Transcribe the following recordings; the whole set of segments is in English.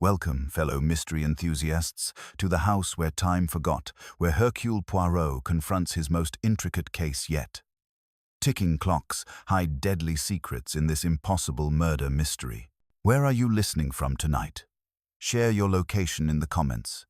Welcome, fellow mystery enthusiasts, to the house where time forgot, where Hercule Poirot confronts his most intricate case yet. Ticking clocks hide deadly secrets in this impossible murder mystery. Where are you listening from tonight? Share your location in the comments.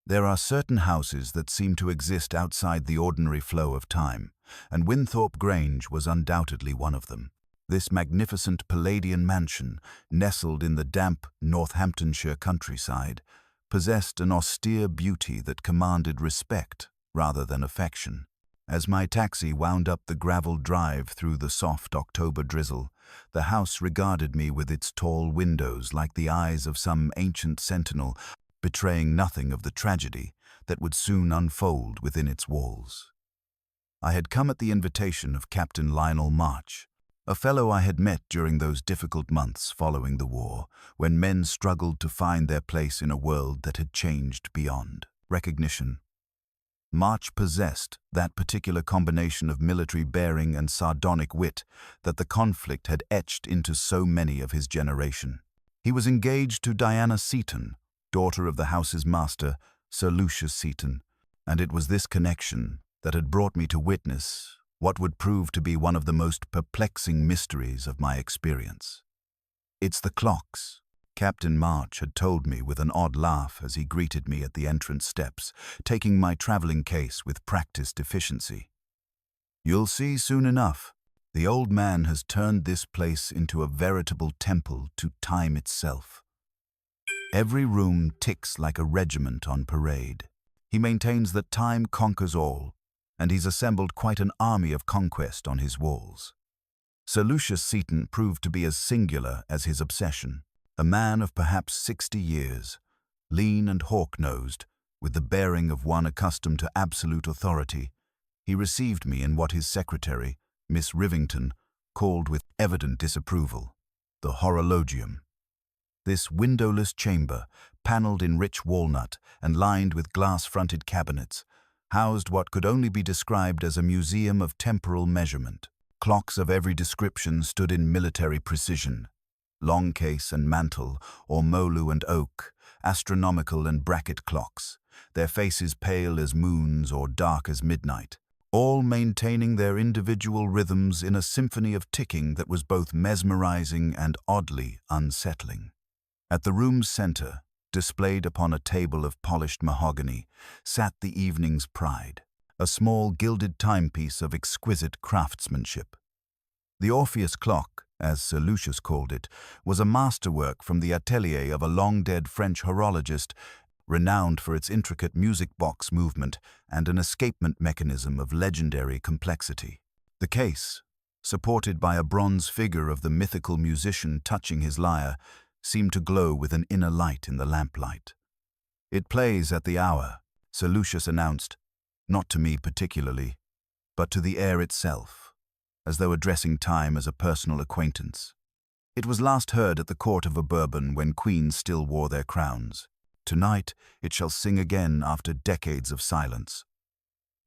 There are certain houses that seem to exist outside the ordinary flow of time, and Winthorpe Grange was undoubtedly one of them. This magnificent Palladian mansion, nestled in the damp Northamptonshire countryside, possessed an austere beauty that commanded respect rather than affection. As my taxi wound up the gravelled drive through the soft October drizzle, the house regarded me with its tall windows like the eyes of some ancient sentinel, betraying nothing of the tragedy that would soon unfold within its walls. I had come at the invitation of Captain Lionel March, a fellow I had met during those difficult months following the war, when men struggled to find their place in a world that had changed beyond recognition. March possessed that particular combination of military bearing and sardonic wit that the conflict had etched into so many of his generation. He was engaged to Diana Seaton, daughter of the house's master, Sir Lucius Seaton, and it was this connection that had brought me to witness what would prove to be one of the most perplexing mysteries of my experience. "It's the clocks," Captain March had told me with an odd laugh as he greeted me at the entrance steps, taking my travelling case with practiced efficiency. "You'll see soon enough. The old man has turned this place into a veritable temple to time itself. Every room ticks like a regiment on parade. He maintains that time conquers all, and he's assembled quite an army of conquest on his walls." Sir Lucius Seaton proved to be as singular as his obsession. A man of perhaps 60 years, lean and hawk-nosed, with the bearing of one accustomed to absolute authority, he received me in what his secretary, Miss Rivington, called with evident disapproval, the horologium. This windowless chamber, panelled in rich walnut and lined with glass-fronted cabinets, housed what could only be described as a museum of temporal measurement. Clocks of every description stood in military precision. Long case and mantle, ormolu and oak, astronomical and bracket clocks, their faces pale as moons or dark as midnight, all maintaining their individual rhythms in a symphony of ticking that was both mesmerizing and oddly unsettling. At the room's center, displayed upon a table of polished mahogany, sat the evening's pride, a small gilded timepiece of exquisite craftsmanship. The Orpheus clock, as Sir Lucius called it, was a masterwork from the atelier of a long-dead French horologist, renowned for its intricate music box movement and an escapement mechanism of legendary complexity. The case, supported by a bronze figure of the mythical musician touching his lyre, seemed to glow with an inner light in the lamplight. "It plays at the hour," Sir Lucius announced, not to me particularly, but to the air itself, as though addressing time as a personal acquaintance. "It was last heard at the court of a Bourbon when queens still wore their crowns. Tonight it shall sing again after decades of silence.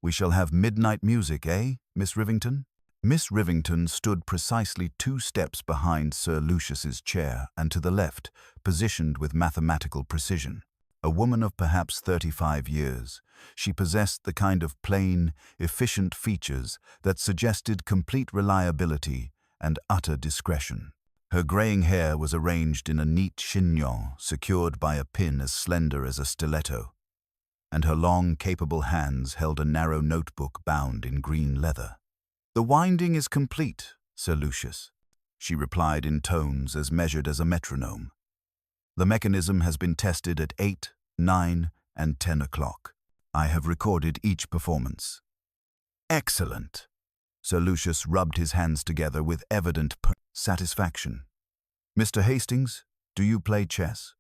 We shall have midnight music, eh, Miss Rivington?" Miss Rivington stood precisely 2 steps behind Sir Lucius's chair and to the left, positioned with mathematical precision. A woman of perhaps 35 years, she possessed the kind of plain, efficient features that suggested complete reliability and utter discretion. Her graying hair was arranged in a neat chignon secured by a pin as slender as a stiletto, and her long, capable hands held a narrow notebook bound in green leather. "The winding is complete, Sir Lucius," she replied in tones as measured as a metronome. "The mechanism has been tested at 8, 9, and 10 o'clock. I have recorded each performance." "Excellent." Sir Lucius rubbed his hands together with evident satisfaction. "Mr. Hastings, do you play chess?"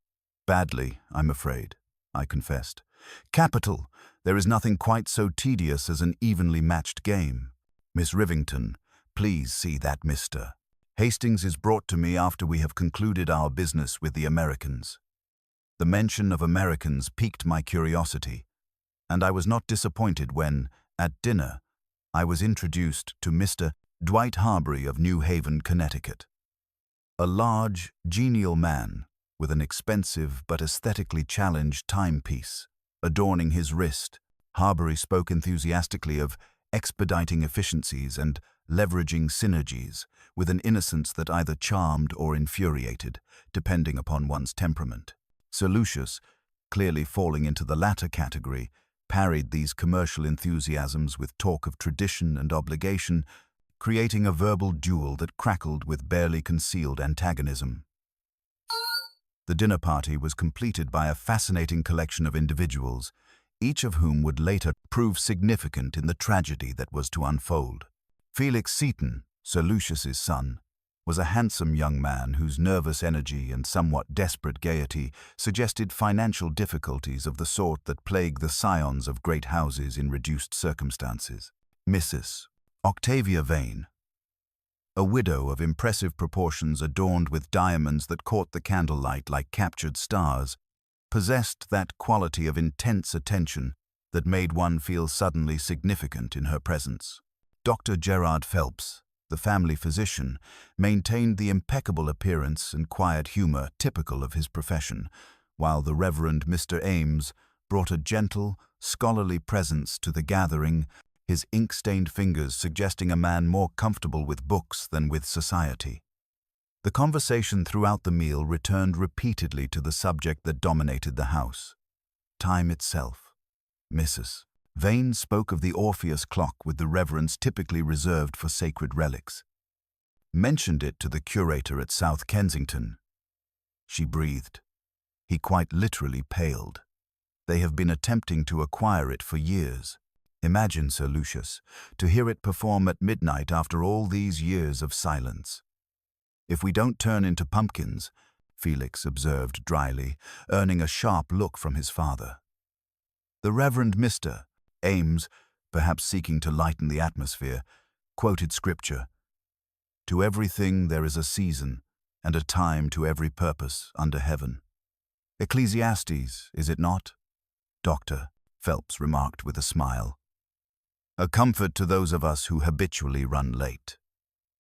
"Badly, I'm afraid," I confessed. "Capital. There is nothing quite so tedious as an evenly matched game. Miss Rivington, please see that Mr. Hastings is brought to me after we have concluded our business with the Americans." The mention of Americans piqued my curiosity, and I was not disappointed when, at dinner, I was introduced to Mr. Dwight Harbury of New Haven, Connecticut. A large, genial man, with an expensive but aesthetically challenged timepiece adorning his wrist. Harbury spoke enthusiastically of expediting efficiencies and leveraging synergies, with an innocence that either charmed or infuriated, depending upon one's temperament. Sir Lucius, clearly falling into the latter category, parried these commercial enthusiasms with talk of tradition and obligation, creating a verbal duel that crackled with barely concealed antagonism. The dinner party was completed by a fascinating collection of individuals, each of whom would later prove significant in the tragedy that was to unfold. Felix Seton, Sir Lucius's son, was a handsome young man whose nervous energy and somewhat desperate gaiety suggested financial difficulties of the sort that plague the scions of great houses in reduced circumstances. Mrs. Octavia Vane, a widow of impressive proportions adorned with diamonds that caught the candlelight like captured stars, possessed that quality of intense attention that made one feel suddenly significant in her presence. Dr. Gerard Phelps, the family physician, maintained the impeccable appearance and quiet humor typical of his profession, while the Reverend Mr. Ames brought a gentle, scholarly presence to the gathering, his ink-stained fingers suggesting a man more comfortable with books than with society. The conversation throughout the meal returned repeatedly to the subject that dominated the house: time itself. Mrs. Vane spoke of the Orpheus clock with the reverence typically reserved for sacred relics, mentioned it to the curator at South Kensington. She breathed. He quite literally paled. They have been attempting to acquire it for years. Imagine, Sir Lucius, to hear it perform at midnight after all these years of silence. If we don't turn into pumpkins, Felix observed dryly, earning a sharp look from his father. The Reverend Mr. Ames, perhaps seeking to lighten the atmosphere, quoted scripture: "To everything there is a season, and a time to every purpose under heaven." Ecclesiastes, is it not? Dr. Phelps remarked with a smile. A comfort to those of us who habitually run late.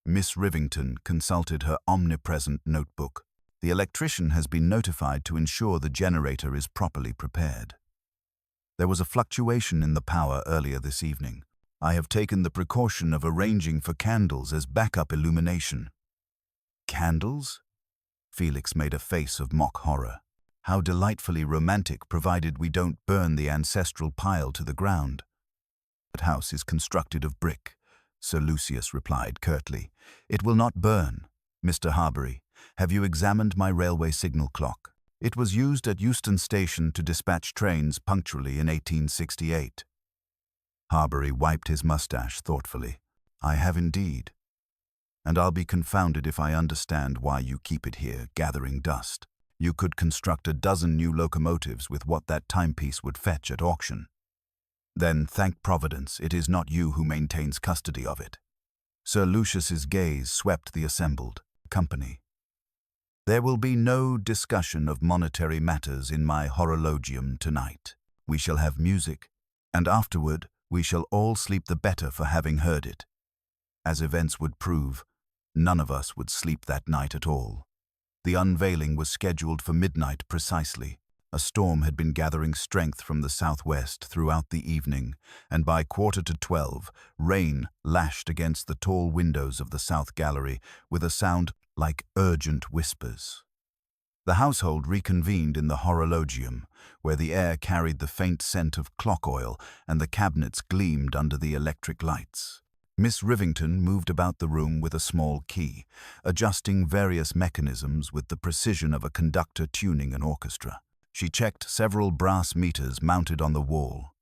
Miss Rivington consulted her omnipresent notebook. The electrician has been notified to ensure the generator is properly prepared. There was a fluctuation in the power earlier this evening. I have taken the precaution of arranging for candles as backup illumination. Candles? Felix made a face of mock horror. How delightfully romantic, provided we don't burn the ancestral pile to the ground. That house is constructed of brick, Sir Lucius replied curtly. It will not burn. Mr. Harbury, have you examined my railway signal clock? It was used at Euston Station to dispatch trains punctually in 1868. Harbury wiped his mustache thoughtfully. I have indeed. And I'll be confounded if I understand why you keep it here, gathering dust. You could construct a dozen new locomotives with what that timepiece would fetch at auction. Then, thank Providence, it is not you who maintains custody of it. Sir Lucius's gaze swept the assembled company. There will be no discussion of monetary matters in my horologium tonight. We shall have music, and afterward we shall all sleep the better for having heard it. As events would prove, none of us would sleep that night at all. The unveiling was scheduled for midnight precisely. A storm had been gathering strength from the southwest throughout the evening, and by 11:45, rain lashed against the tall windows of the south gallery with a sound like urgent whispers. The household reconvened in the horologium, where the air carried the faint scent of clock oil and the cabinets gleamed under the electric lights. Miss Rivington moved about the room with a small key, adjusting various mechanisms with the precision of a conductor tuning an orchestra. She checked several brass meters mounted on the wall,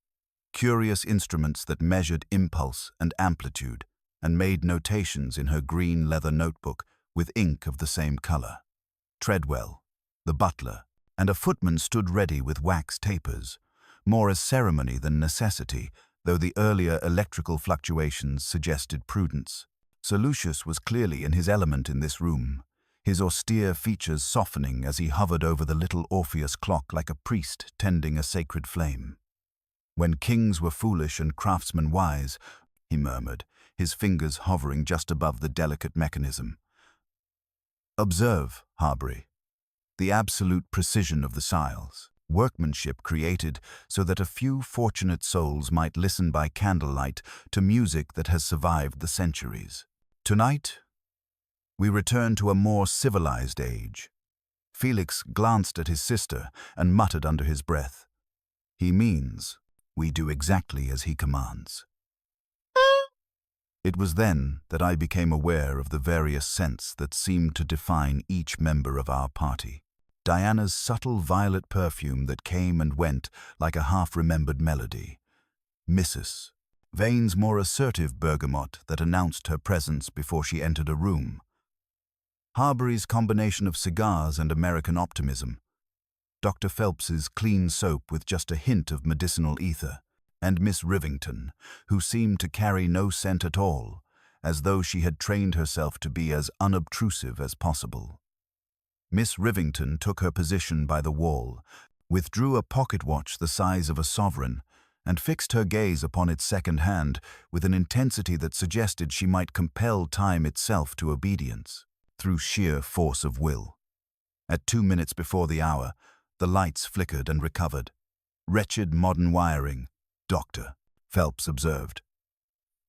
curious instruments that measured impulse and amplitude, and made notations in her green leather notebook with ink of the same color. Treadwell, the butler, and a footman stood ready with wax tapers, more as ceremony than necessity, though the earlier electrical fluctuations suggested prudence. Sir Lucius was clearly in his element in this room, his austere features softening as he hovered over the little Orpheus clock like a priest tending a sacred flame. "When kings were foolish and craftsmen wise," he murmured, his fingers hovering just above the delicate mechanism. "Observe, Harbury. The absolute precision of the styles, workmanship created so that a few fortunate souls might listen by candlelight to music that has survived the centuries. Tonight, we return to a more civilized age. Felix glanced at his sister and muttered under his breath, "He means we do exactly as he commands." It was then that I became aware of the various scents that seemed to define each member of our party. Diana's subtle violet perfume that came and went like a half-remembered melody. Mrs. Vane's more assertive bergamot that announced her presence before she entered a room. Harbury's combination of cigars and American optimism. Dr. Phelps's clean soap with just a hint of medicinal ether. And Miss Rivington, who seemed to carry no scent at all, as though she had trained herself to be as unobtrusive as possible. Miss Rivington took her position by the wall, withdrew a pocket watch the size of a sovereign, and fixed her gaze upon its second hand with an intensity that suggested she might compel time itself to obedience, through sheer force of will. At 2 minutes before the hour, the lights flickered and recovered. "Wretched modern wiring," Dr. Phelps observed.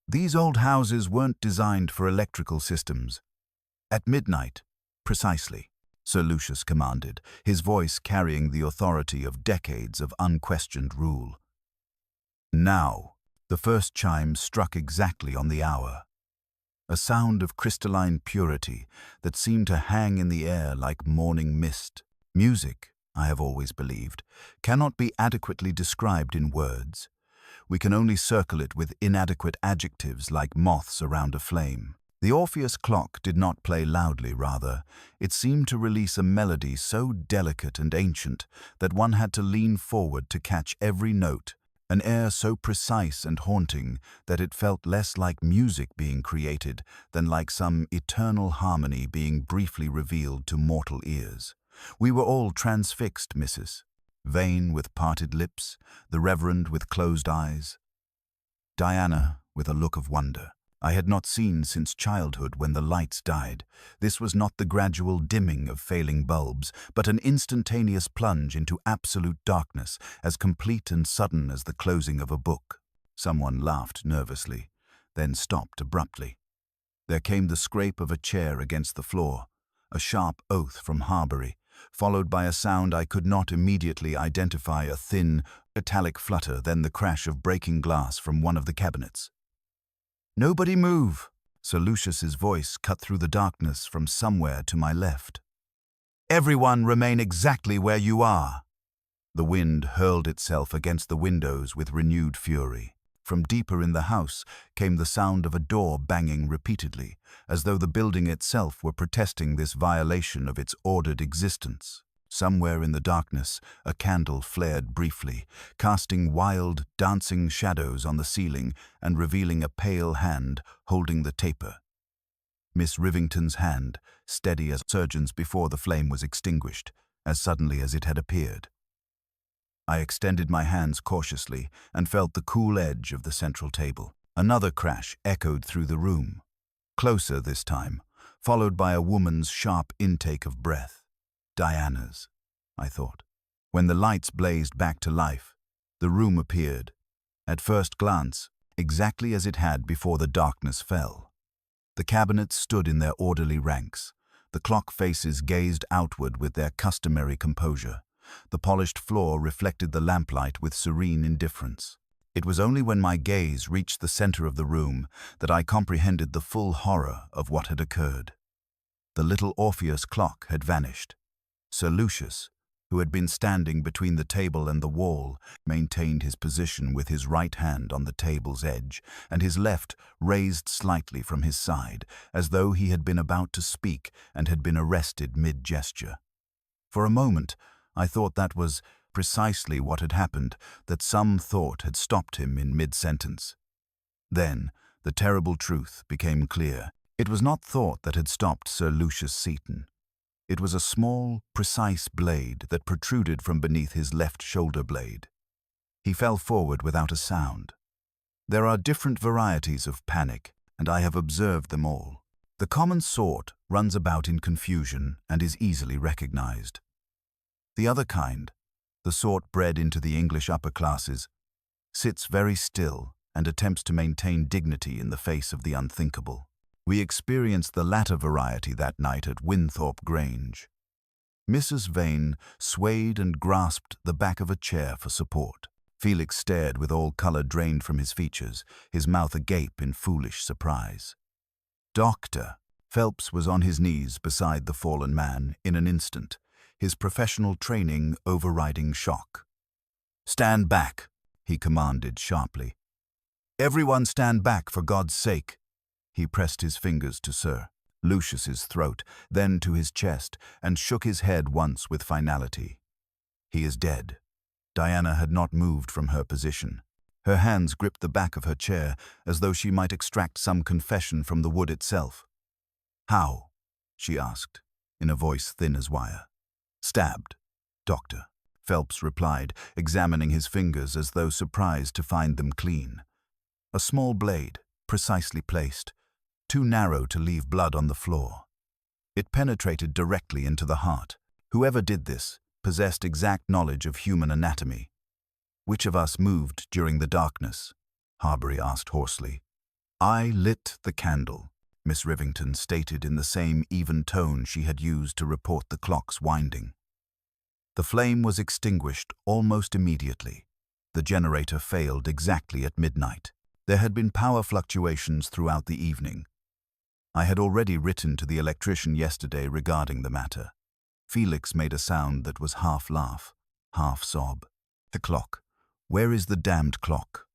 "These old houses weren't designed for electrical systems." "At midnight, precisely," Sir Lucius commanded, his voice carrying the authority of decades of unquestioned rule. Now, the first chime struck exactly on the hour. A sound of crystalline purity that seemed to hang in the air like morning mist. Music, I have always believed, cannot be adequately described in words. We can only circle it with inadequate adjectives like moths around a flame. The Orpheus clock did not play loudly, rather. It seemed to release a melody so delicate and ancient that one had to lean forward to catch every note, an air so precise and haunting that it felt less like music being created than like some eternal harmony being briefly revealed to mortal ears. We were all transfixed, Mrs. Vane with parted lips, the Reverend with closed eyes, Diana with a look of wonder I had not seen since childhood when the lights died. This was not the gradual dimming of failing bulbs, but an instantaneous plunge into absolute darkness, as complete and sudden as the closing of a book. Someone laughed nervously, then stopped abruptly. There came the scrape of a chair against the floor, a sharp oath from Harbury, followed by a sound I could not immediately identify, a thin, metallic flutter, then the crash of breaking glass from one of the cabinets. "Nobody move!" Sir Lucius's voice cut through the darkness from somewhere to my left. "Everyone remain exactly where you are!" The wind hurled itself against the windows with renewed fury. From deeper in the house came the sound of a door banging repeatedly, as though the building itself were protesting this violation of its ordered existence. Somewhere in the darkness, a candle flared briefly, casting wild, dancing shadows on the ceiling and revealing a pale hand holding the taper. Miss Rivington's hand, steady as a surgeon's before the flame was extinguished, as suddenly as it had appeared. I extended my hands cautiously and felt the cool edge of the central table. Another crash echoed through the room, closer this time, followed by a woman's sharp intake of breath. Diana's, I thought. When the lights blazed back to life, the room appeared, at first glance, exactly as it had before the darkness fell. The cabinets stood in their orderly ranks. The clock faces gazed outward with their customary composure. The polished floor reflected the lamplight with serene indifference. It was only when my gaze reached the center of the room that I comprehended the full horror of what had occurred. The little Orpheus clock had vanished. Sir Lucius, who had been standing between the table and the wall, maintained his position with his right hand on the table's edge and his left raised slightly from his side, as though he had been about to speak and had been arrested mid-gesture. For a moment, I thought that was precisely what had happened, that some thought had stopped him in mid-sentence. Then, the terrible truth became clear. It was not thought that had stopped Sir Lucius Seton. It was a small, precise blade that protruded from beneath his left shoulder blade. He fell forward without a sound. There are different varieties of panic, and I have observed them all. The common sort runs about in confusion and is easily recognized. The other kind, the sort bred into the English upper classes, sits very still and attempts to maintain dignity in the face of the unthinkable. We experienced the latter variety that night at Winthorpe Grange. Mrs. Vane swayed and grasped the back of a chair for support. Felix stared with all colour drained from his features, his mouth agape in foolish surprise. "Doctor!" Phelps was on his knees beside the fallen man in an instant, his professional training overriding shock. "Stand back," he commanded sharply. "Everyone stand back, for God's sake." He pressed his fingers to Sir Lucius's throat, then to his chest, and shook his head once with finality. "He is dead." Diana had not moved from her position. Her hands gripped the back of her chair as though she might extract some confession from the wood itself. "How?" she asked, in a voice thin as wire. "Stabbed, Doctor," Phelps replied, examining his fingers as though surprised to find them clean. A small blade, precisely placed, too narrow to leave blood on the floor. It penetrated directly into the heart. Whoever did this possessed exact knowledge of human anatomy. "Which of us moved during the darkness?" Harbury asked hoarsely. "I lit the candle," Miss Rivington stated in the same even tone she had used to report the clock's winding. The flame was extinguished almost immediately. The generator failed exactly at midnight. There had been power fluctuations throughout the evening. I had already written to the electrician yesterday regarding the matter. Felix made a sound that was half laugh, half sob. "The clock. Where is the damned clock?"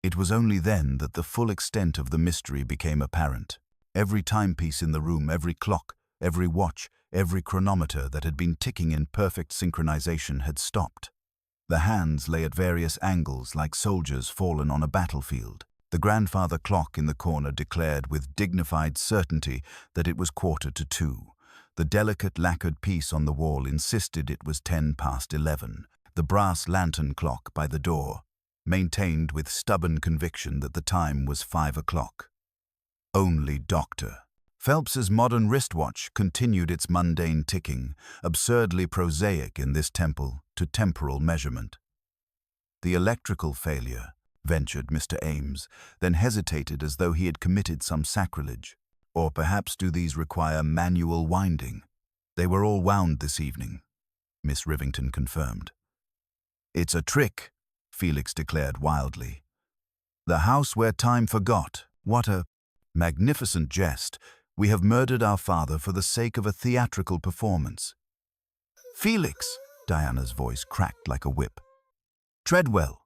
It was only then that the full extent of the mystery became apparent. Every timepiece in the room, every clock, every watch, every chronometer that had been ticking in perfect synchronization had stopped. The hands lay at various angles like soldiers fallen on a battlefield. The grandfather clock in the corner declared with dignified certainty that it was 2:45. The delicate lacquered piece on the wall insisted it was 11:10. The brass lantern clock by the door maintained with stubborn conviction that the time was 5 o'clock. Only Doctor Phelps's modern wristwatch continued its mundane ticking, absurdly prosaic in this temple to temporal measurement. "The electrical failure," ventured Mr. Ames, then hesitated as though he had committed some sacrilege. "Or perhaps do these require manual winding?" "They were all wound this evening," Miss Rivington confirmed. "It's a trick," Felix declared wildly. "The house where time forgot. What a magnificent jest. We have murdered our father for the sake of a theatrical performance." "Felix!" Diana's voice cracked like a whip. "Treadwell!"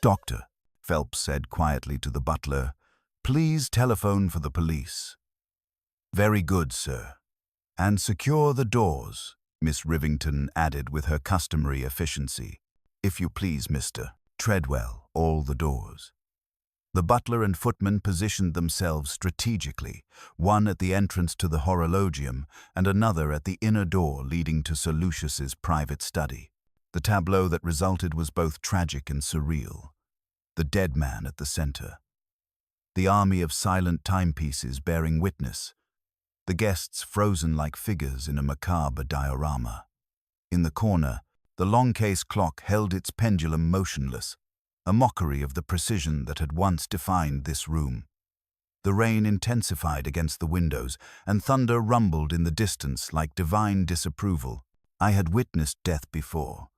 "Doctor," Phelps said quietly to the butler, "please telephone for the police." "Very good, sir." "And secure the doors," Miss Rivington added with her customary efficiency. "If you please, Mr. Treadwell, all the doors." The butler and footman positioned themselves strategically, one at the entrance to the horologium and another at the inner door leading to Sir Lucius's private study. The tableau that resulted was both tragic and surreal. The dead man at the center. The army of silent timepieces bearing witness. The guests frozen like figures in a macabre diorama. In the corner, the long-case clock held its pendulum motionless, a mockery of the precision that had once defined this room. The rain intensified against the windows, and thunder rumbled in the distance like divine disapproval. I had witnessed death before.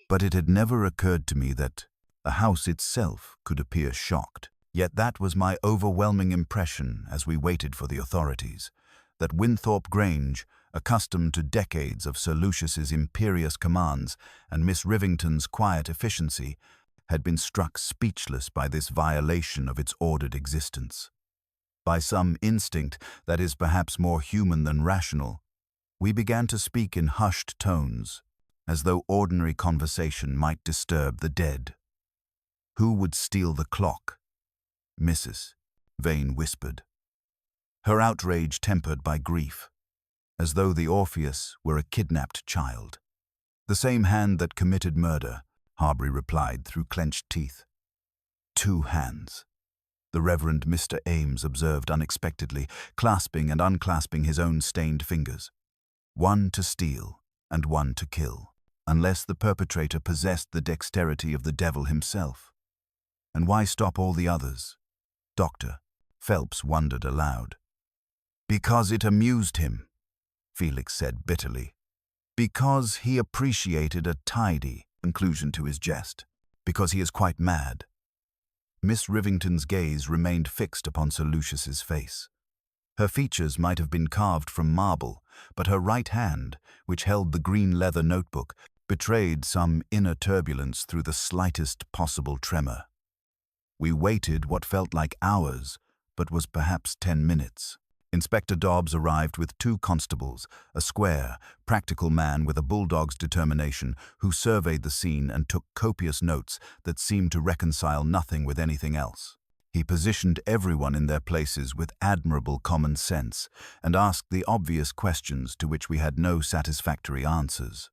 But it had never occurred to me that a house itself could appear shocked. Yet that was my overwhelming impression as we waited for the authorities, that Winthorpe Grange, accustomed to decades of Sir Lucius's imperious commands and Miss Rivington's quiet efficiency, had been struck speechless by this violation of its ordered existence. By some instinct that is perhaps more human than rational, we began to speak in hushed tones, as though ordinary conversation might disturb the dead. "Who would steal the clock?" Mrs. Vane whispered, her outrage tempered by grief, as though the Orpheus were a kidnapped child. "The same hand that committed murder," Harbury replied through clenched teeth. "Two hands," the Reverend Mr. Ames observed unexpectedly, clasping and unclasping his own stained fingers. one to steal and one to kill, unless the perpetrator possessed the dexterity of the devil himself. And why stop all the others? Doctor, Phelps wondered aloud. Because it amused him, Felix said bitterly. Because he appreciated a tidy conclusion to his jest. Because he is quite mad. Miss Rivington's gaze remained fixed upon Sir Lucius's face. Her features might have been carved from marble, but her right hand, which held the green leather notebook, betrayed some inner turbulence through the slightest possible tremor. We waited what felt like hours, but was perhaps 10 minutes. Inspector Dobbs arrived with 2 constables, a square, practical man with a bulldog's determination, who surveyed the scene and took copious notes that seemed to reconcile nothing with anything else. He positioned everyone in their places with admirable common sense and asked the obvious questions to which we had no satisfactory answers.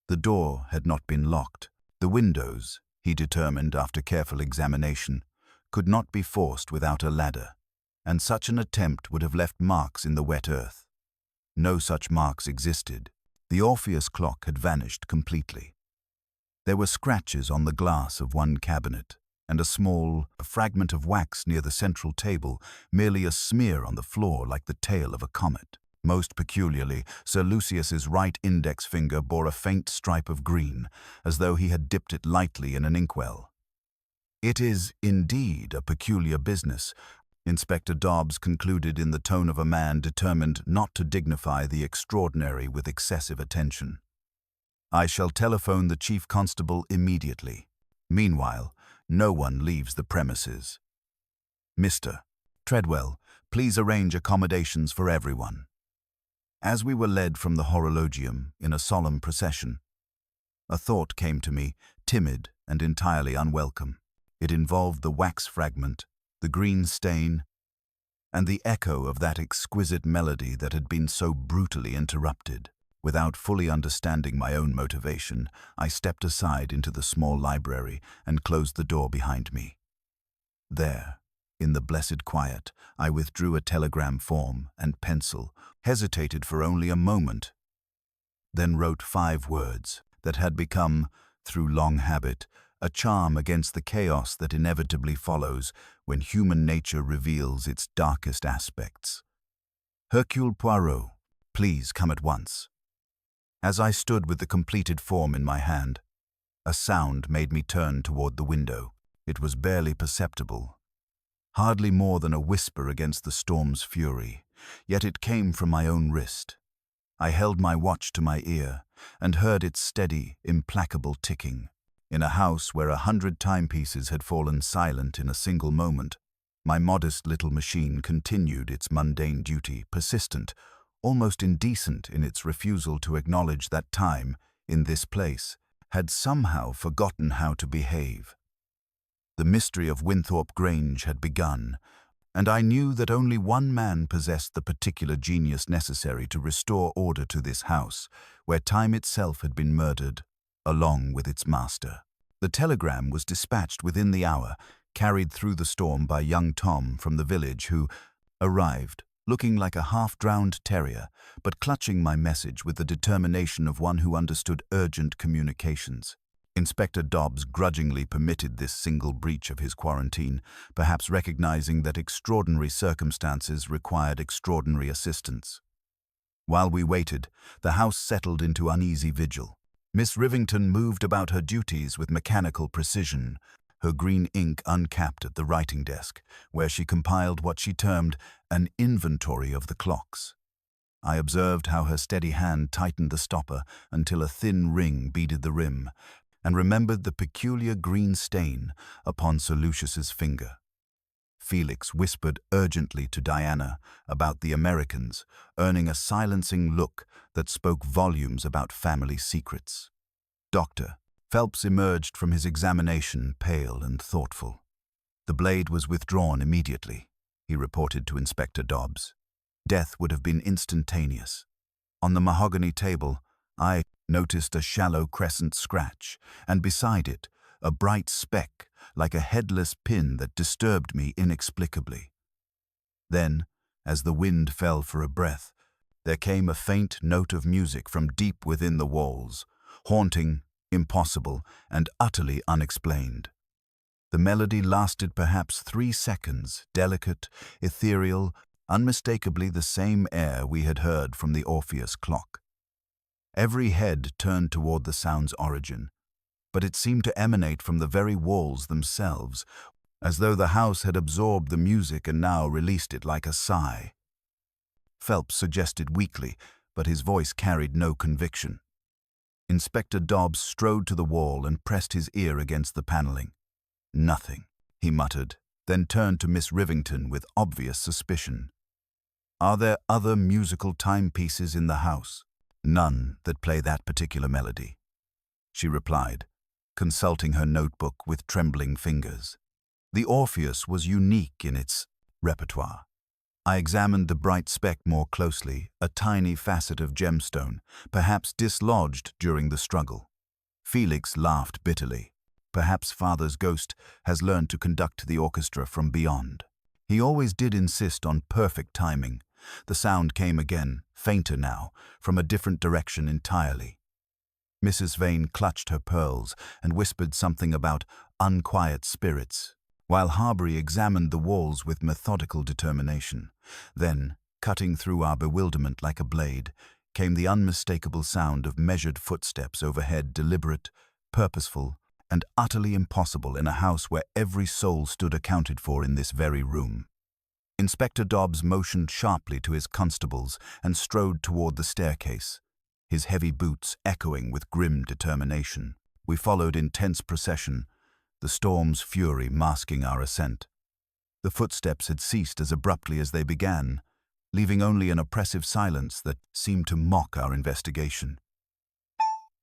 The door had not been locked. The windows, he determined after careful examination, could not be forced without a ladder, and such an attempt would have left marks in the wet earth. No such marks existed. The Orpheus clock had vanished completely. There were scratches on the glass of one cabinet, and a small fragment of wax near the central table, merely a smear on the floor like the tail of a comet. Most peculiarly, Sir Lucius's right index finger bore a faint stripe of green, as though he had dipped it lightly in an inkwell. It is indeed a peculiar business, Inspector Dobbs concluded in the tone of a man determined not to dignify the extraordinary with excessive attention. I shall telephone the Chief Constable immediately. Meanwhile, no one leaves the premises. Mr. Treadwell, please arrange accommodations for everyone. As we were led from the horologium in a solemn procession, a thought came to me, timid and entirely unwelcome. It involved the wax fragment, the green stain, and the echo of that exquisite melody that had been so brutally interrupted. Without fully understanding my own motivation, I stepped aside into the small library and closed the door behind me. There, in the blessed quiet, I withdrew a telegram form and pencil, hesitated for only a moment, then wrote 5 words that had become, through long habit, a charm against the chaos that inevitably follows when human nature reveals its darkest aspects. Hercule Poirot, please come at once. As I stood with the completed form in my hand, a sound made me turn toward the window. It was barely perceptible, hardly more than a whisper against the storm's fury, yet it came from my own wrist. I held my watch to my ear and heard its steady, implacable ticking. In a house where 100 timepieces had fallen silent in a single moment, my modest little machine continued its mundane duty, persistent, almost indecent in its refusal to acknowledge that time, in this place, had somehow forgotten how to behave. The mystery of Winthorpe Grange had begun, and I knew that only one man possessed the particular genius necessary to restore order to this house, where time itself had been murdered, along with its master. The telegram was dispatched within the hour, carried through the storm by young Tom from the village, who arrived, looking like a half-drowned terrier, but clutching my message with the determination of one who understood urgent communications. Inspector Dobbs grudgingly permitted this single breach of his quarantine, perhaps recognizing that extraordinary circumstances required extraordinary assistance. While we waited, the house settled into uneasy vigil. Miss Rivington moved about her duties with mechanical precision, her green ink uncapped at the writing desk, where she compiled what she termed an inventory of the clocks. I observed how her steady hand tightened the stopper until a thin ring beaded the rim, and remembered the peculiar green stain upon Sir Lucius's finger. Felix whispered urgently to Diana about the Americans, earning a silencing look that spoke volumes about family secrets. Dr. Phelps emerged from his examination pale and thoughtful. The blade was withdrawn immediately, he reported to Inspector Dobbs. Death would have been instantaneous. On the mahogany table, I noticed a shallow crescent scratch, and beside it, a bright speck like a headless pin that disturbed me inexplicably. Then, as the wind fell for a breath, There came a faint note of music from deep within the walls, haunting, impossible, and utterly unexplained. The melody lasted perhaps 3 seconds, delicate, ethereal, unmistakably the same air we had heard from the Orpheus clock. Every head turned toward the sound's origin, but it seemed to emanate from the very walls themselves, as though the house had absorbed the music and now released it like a sigh. Phelps suggested weakly, but his voice carried no conviction. Inspector Dobbs strode to the wall and pressed his ear against the paneling. "Nothing," he muttered, then turned to Miss Rivington with obvious suspicion. "Are there other musical timepieces in the house?" "None that play that particular melody," she replied, consulting her notebook with trembling fingers. The Orpheus was unique in its repertoire. I examined the bright speck more closely, a tiny facet of gemstone, perhaps dislodged during the struggle. Felix laughed bitterly. Perhaps Father's ghost has learned to conduct the orchestra from beyond. He always did insist on perfect timing. The sound came again, fainter now, from a different direction entirely. Mrs. Vane clutched her pearls and whispered something about unquiet spirits, while Harbury examined the walls with methodical determination. Then, cutting through our bewilderment like a blade, came the unmistakable sound of measured footsteps overhead, deliberate, purposeful, and utterly impossible in a house where every soul stood accounted for in this very room. Inspector Dobbs motioned sharply to his constables and strode toward the staircase, his heavy boots echoing with grim determination. We followed in tense procession, the storm's fury masking our ascent. The footsteps had ceased as abruptly as they began, leaving only an oppressive silence that seemed to mock our investigation.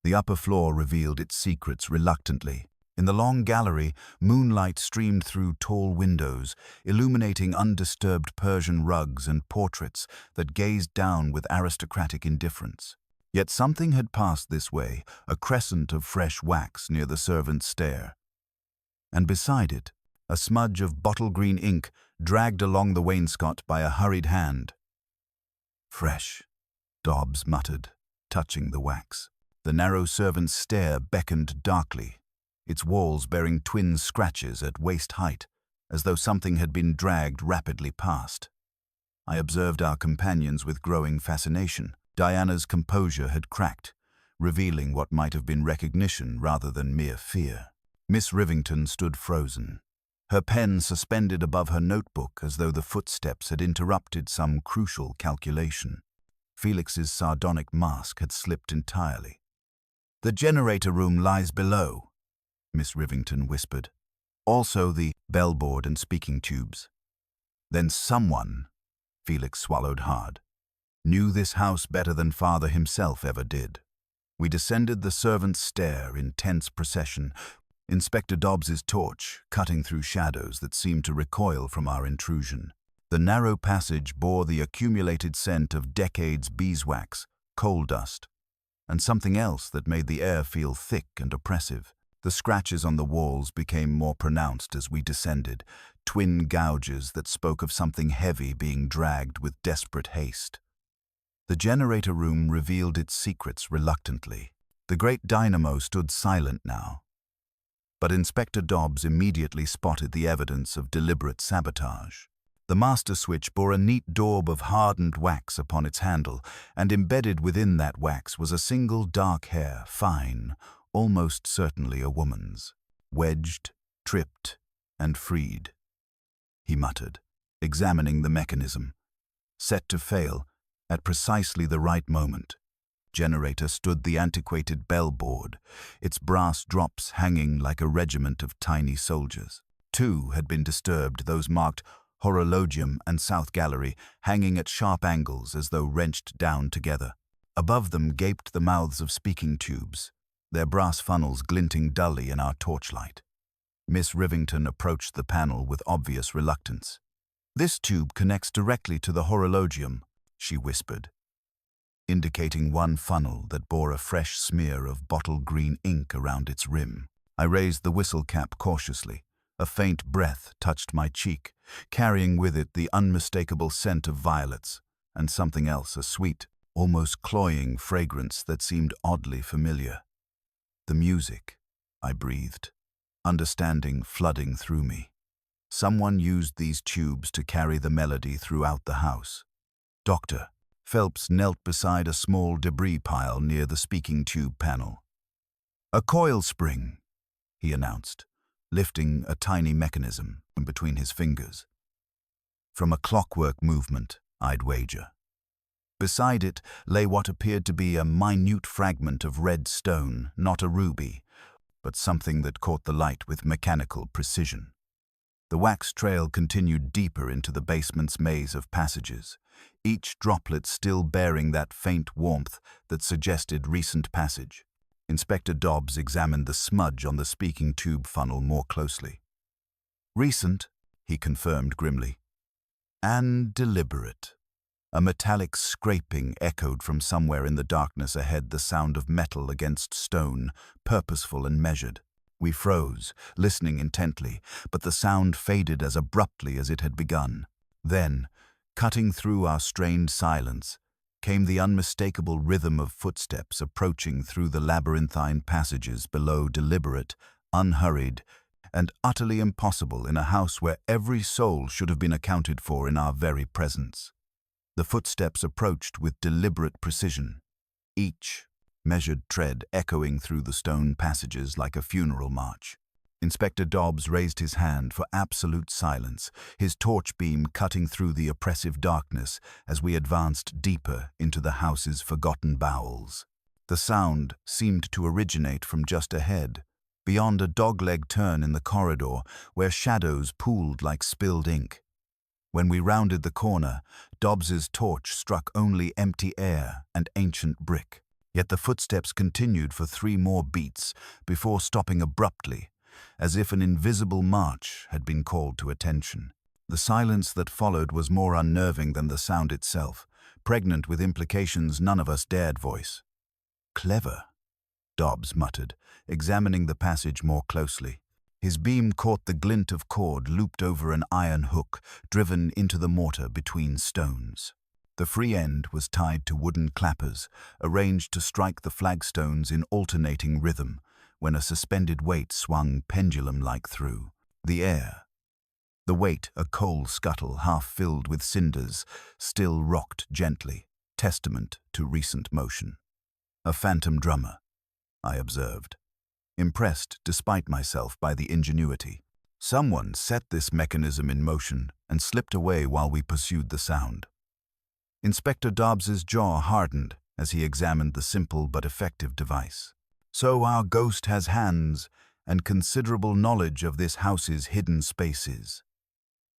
The upper floor revealed its secrets reluctantly. In the long gallery, moonlight streamed through tall windows, illuminating undisturbed Persian rugs and portraits that gazed down with aristocratic indifference. Yet something had passed this way, a crescent of fresh wax near the servants' stair. And beside it, a smudge of bottle-green ink dragged along the wainscot by a hurried hand. "Fresh," Dobbs muttered, touching the wax. The narrow servants' stair beckoned darkly, its walls bearing twin scratches at waist height, as though something had been dragged rapidly past. I observed our companions with growing fascination. Diana's composure had cracked, revealing what might have been recognition rather than mere fear. Miss Rivington stood frozen, her pen suspended above her notebook as though the footsteps had interrupted some crucial calculation. Felix's sardonic mask had slipped entirely. "The generator room lies below," Miss Rivington whispered. "Also the bellboard and speaking tubes." Then someone, Felix swallowed hard, knew this house better than Father himself ever did. We descended the servants' stair in tense procession, Inspector Dobbs's torch cutting through shadows that seemed to recoil from our intrusion. The narrow passage bore the accumulated scent of decades' beeswax, coal dust, and something else that made the air feel thick and oppressive. The scratches on the walls became more pronounced as we descended, twin gouges that spoke of something heavy being dragged with desperate haste. The generator room revealed its secrets reluctantly. The great dynamo stood silent now. But Inspector Dobbs immediately spotted the evidence of deliberate sabotage. The master switch bore a neat daub of hardened wax upon its handle, and embedded within that wax was a single dark hair, fine, almost certainly a woman's, wedged, tripped, and freed. He muttered, examining the mechanism. Set to fail, at precisely the right moment, generator stood the antiquated bell board, its brass drops hanging like a regiment of tiny soldiers. 2 had been disturbed, those marked Horologium and South Gallery, hanging at sharp angles as though wrenched down together. Above them gaped the mouths of speaking tubes, their brass funnels glinting dully in our torchlight. Miss Rivington approached the panel with obvious reluctance. "This tube connects directly to the Horologium," she whispered, indicating one funnel that bore a fresh smear of bottle-green ink around its rim. I raised the whistle cap cautiously. A faint breath touched my cheek, carrying with it the unmistakable scent of violets, and something else, a sweet, almost cloying fragrance that seemed oddly familiar. The music, I breathed, understanding flooding through me. Someone used these tubes to carry the melody throughout the house. Dr. Phelps knelt beside a small debris pile near the speaking tube panel. "A coil spring," he announced, lifting a tiny mechanism from between his fingers. From a clockwork movement, I'd wager. Beside it lay what appeared to be a minute fragment of red stone, not a ruby, but something that caught the light with mechanical precision. The wax trail continued deeper into the basement's maze of passages, each droplet still bearing that faint warmth that suggested recent passage. Inspector Dobbs examined the smudge on the speaking tube funnel more closely. "Recent," he confirmed grimly, "and deliberate." A metallic scraping echoed from somewhere in the darkness ahead, the sound of metal against stone, purposeful and measured. We froze, listening intently, but the sound faded as abruptly as it had begun. Then, cutting through our strained silence, came the unmistakable rhythm of footsteps approaching through the labyrinthine passages below, deliberate, unhurried, and utterly impossible in a house where every soul should have been accounted for in our very presence. The footsteps approached with deliberate precision, each measured tread echoing through the stone passages like a funeral march. Inspector Dobbs raised his hand for absolute silence, his torch beam cutting through the oppressive darkness as we advanced deeper into the house's forgotten bowels. The sound seemed to originate from just ahead, beyond a dogleg turn in the corridor where shadows pooled like spilled ink. When we rounded the corner, Dobbs's torch struck only empty air and ancient brick. Yet the footsteps continued for 3 more beats before stopping abruptly, as if an invisible march had been called to attention. The silence that followed was more unnerving than the sound itself, pregnant with implications none of us dared voice. "Clever," Dobbs muttered, examining the passage more closely. His beam caught the glint of cord looped over an iron hook driven into the mortar between stones. The free end was tied to wooden clappers, arranged to strike the flagstones in alternating rhythm, when a suspended weight swung pendulum-like through the air. The weight, a coal scuttle half filled with cinders, still rocked gently, testament to recent motion. "A phantom drummer," I observed, impressed despite myself by the ingenuity. Someone set this mechanism in motion and slipped away while we pursued the sound. Inspector Dobbs's jaw hardened as he examined the simple but effective device. "So our ghost has hands and considerable knowledge of this house's hidden spaces."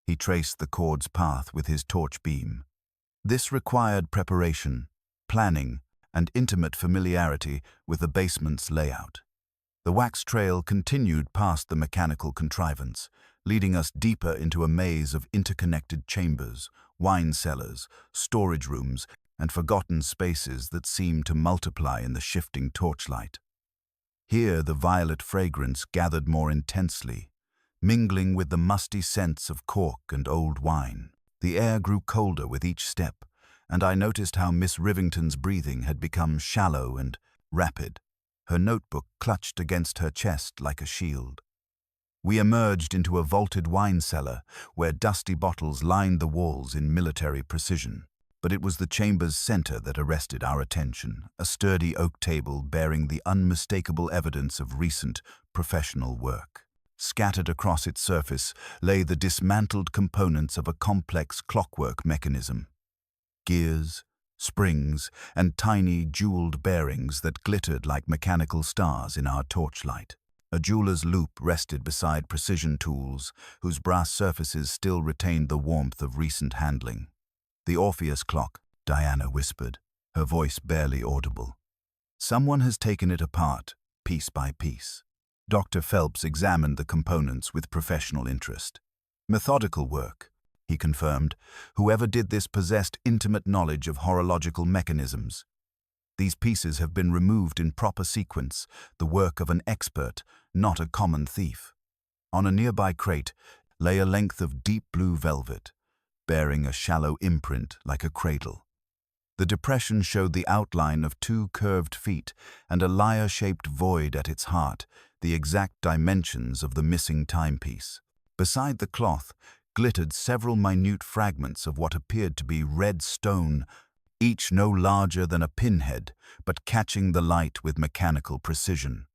He traced the cord's path with his torch beam. This required preparation, planning, and intimate familiarity with the basement's layout. The wax trail continued past the mechanical contrivance, leading us deeper into a maze of interconnected chambers, wine cellars, storage rooms, and forgotten spaces that seemed to multiply in the shifting torchlight. Here the violet fragrance gathered more intensely, mingling with the musty scents of cork and old wine. The air grew colder with each step, and I noticed how Miss Rivington's breathing had become shallow and rapid, her notebook clutched against her chest like a shield. We emerged into a vaulted wine cellar where dusty bottles lined the walls in military precision. But it was the chamber's center that arrested our attention, a sturdy oak table bearing the unmistakable evidence of recent professional work. Scattered across its surface lay the dismantled components of a complex clockwork mechanism. Gears, springs, and tiny jeweled bearings that glittered like mechanical stars in our torchlight. A jeweler's loop rested beside precision tools, whose brass surfaces still retained the warmth of recent handling. "The Orpheus clock," Diana whispered, her voice barely audible. "Someone has taken it apart, piece by piece." Dr. Phelps examined the components with professional interest. "Methodical work," he confirmed. "Whoever did this possessed intimate knowledge of horological mechanisms. These pieces have been removed in proper sequence, the work of an expert, not a common thief." On a nearby crate lay a length of deep blue velvet, bearing a shallow imprint like a cradle. The depression showed the outline of two curved feet and a lyre-shaped void at its heart, the exact dimensions of the missing timepiece. Beside the cloth glittered several minute fragments of what appeared to be red stone, each no larger than a pinhead, but catching the light with mechanical precision.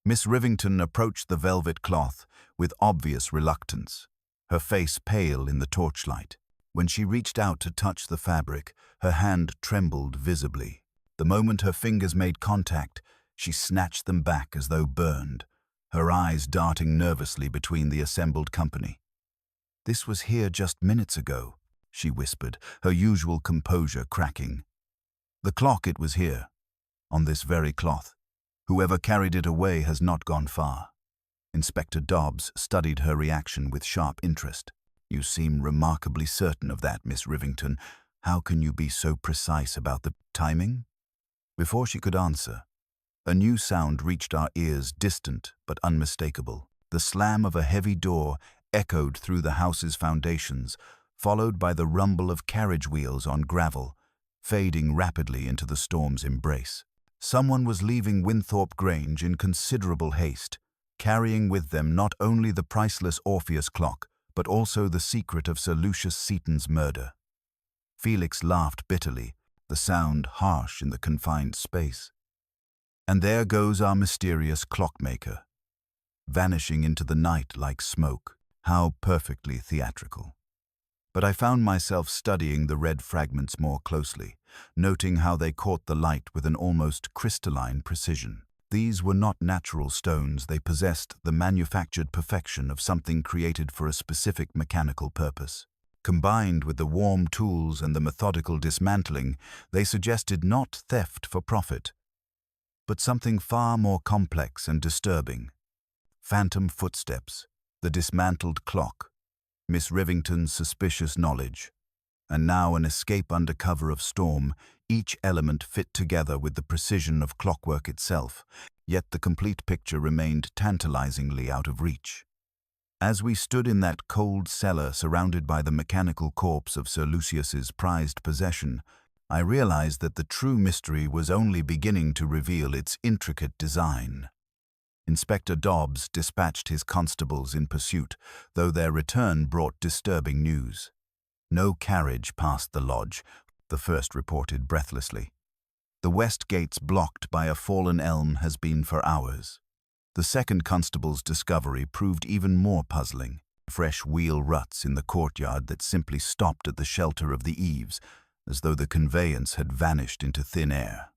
Miss Rivington approached the velvet cloth with obvious reluctance, her face pale in the torchlight. When she reached out to touch the fabric, her hand trembled visibly. The moment her fingers made contact, she snatched them back as though burned, her eyes darting nervously between the assembled company. "This was here just minutes ago," she whispered, her usual composure cracking. "The clock, it was here, on this very cloth. Whoever carried it away has not gone far." Inspector Dobbs studied her reaction with sharp interest. "You seem remarkably certain of that, Miss Rivington. How can you be so precise about the timing?" Before she could answer, a new sound reached our ears, distant but unmistakable. The slam of a heavy door echoed through the house's foundations, followed by the rumble of carriage wheels on gravel, fading rapidly into the storm's embrace. Someone was leaving Winthorpe Grange in considerable haste, carrying with them not only the priceless Orpheus clock, but also the secret of Sir Lucius Seaton's murder. Felix laughed bitterly, the sound harsh in the confined space. "And there goes our mysterious clockmaker, vanishing into the night like smoke." How perfectly theatrical. But I found myself studying the red fragments more closely, noting how they caught the light with an almost crystalline precision. These were not natural stones, they possessed the manufactured perfection of something created for a specific mechanical purpose. Combined with the warm tools and the methodical dismantling, they suggested not theft for profit, but something far more complex and disturbing. Phantom footsteps, the dismantled clock, Miss Rivington's suspicious knowledge, and now an escape under cover of storm, each element fit together with the precision of clockwork itself, yet the complete picture remained tantalizingly out of reach. As we stood in that cold cellar surrounded by the mechanical corpse of Sir Lucius's prized possession, I realized that the true mystery was only beginning to reveal its intricate design. Inspector Dobbs dispatched his constables in pursuit, though their return brought disturbing news. "No carriage passed the lodge," the first reported breathlessly. "The west gates blocked by a fallen elm has been for hours." The second constable's discovery proved even more puzzling. Fresh wheel ruts in the courtyard that simply stopped at the shelter of the eaves, as though the conveyance had vanished into thin air.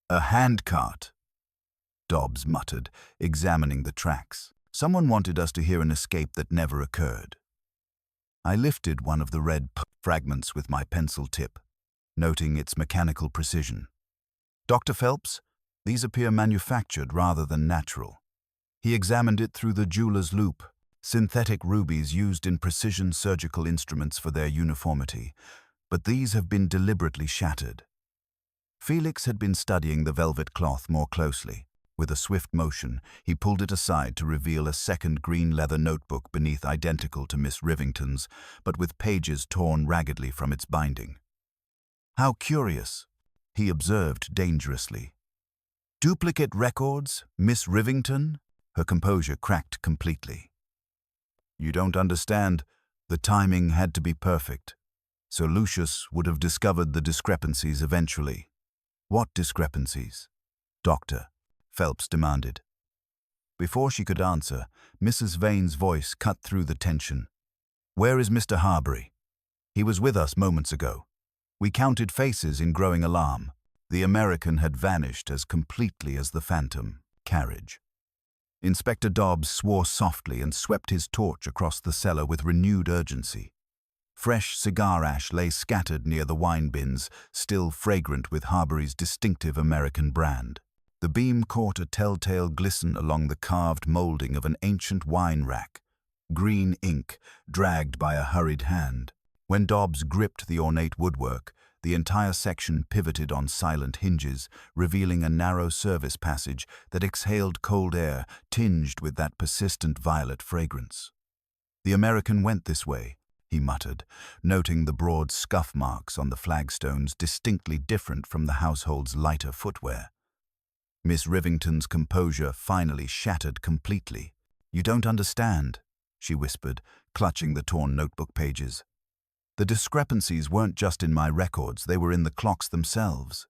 "A handcart," Dobbs muttered, examining the tracks. "Someone wanted us to hear an escape that never occurred." I lifted one of the red fragments with my pencil tip, noting its mechanical precision. "Dr. Phelps, these appear manufactured rather than natural." He examined it through the jeweler's loupe, synthetic rubies used in precision surgical instruments for their uniformity, but these have been deliberately shattered. Felix had been studying the velvet cloth more closely. With a swift motion, he pulled it aside to reveal a second green leather notebook beneath identical to Miss Rivington's, but with pages torn raggedly from its binding. "How curious," he observed dangerously. "Duplicate records, Miss Rivington?" Her composure cracked completely. "You don't understand. The timing had to be perfect. Sir Lucius would have discovered the discrepancies eventually." "What discrepancies, Doctor?" Phelps demanded. Before she could answer, Mrs. Vane's voice cut through the tension. "Where is Mr. Harbury? He was with us moments ago." We counted faces in growing alarm. The American had vanished as completely as the phantom carriage. Inspector Dobbs swore softly and swept his torch across the cellar with renewed urgency. Fresh cigar ash lay scattered near the wine bins, still fragrant with Harbury's distinctive American brand. The beam caught a telltale glisten along the carved molding of an ancient wine rack, green ink dragged by a hurried hand. When Dobbs gripped the ornate woodwork, the entire section pivoted on silent hinges, revealing a narrow service passage that exhaled cold air tinged with that persistent violet fragrance. The American went this way. he muttered, noting the broad scuff marks on the flagstones distinctly different from the household's lighter footwear. Miss Rivington's composure finally shattered completely. "You don't understand," she whispered, clutching the torn notebook pages. "The discrepancies weren't just in my records, they were in the clocks themselves.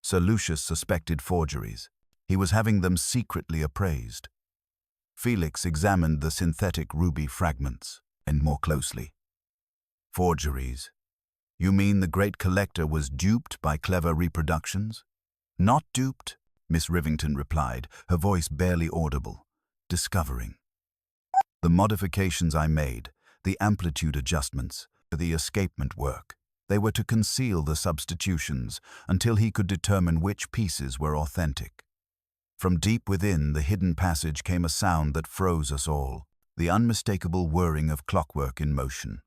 Sir Lucius suspected forgeries. He was having them secretly appraised." Felix examined the synthetic ruby fragments, and more closely. "Forgeries? You mean the great collector was duped by clever reproductions?" "Not duped," Miss Rivington replied, her voice barely audible. "Discovering. The modifications I made, the amplitude adjustments, the escapement work, they were to conceal the substitutions until he could determine which pieces were authentic. From deep within the hidden passage came a sound that froze us all, the unmistakable whirring of clockwork in motion,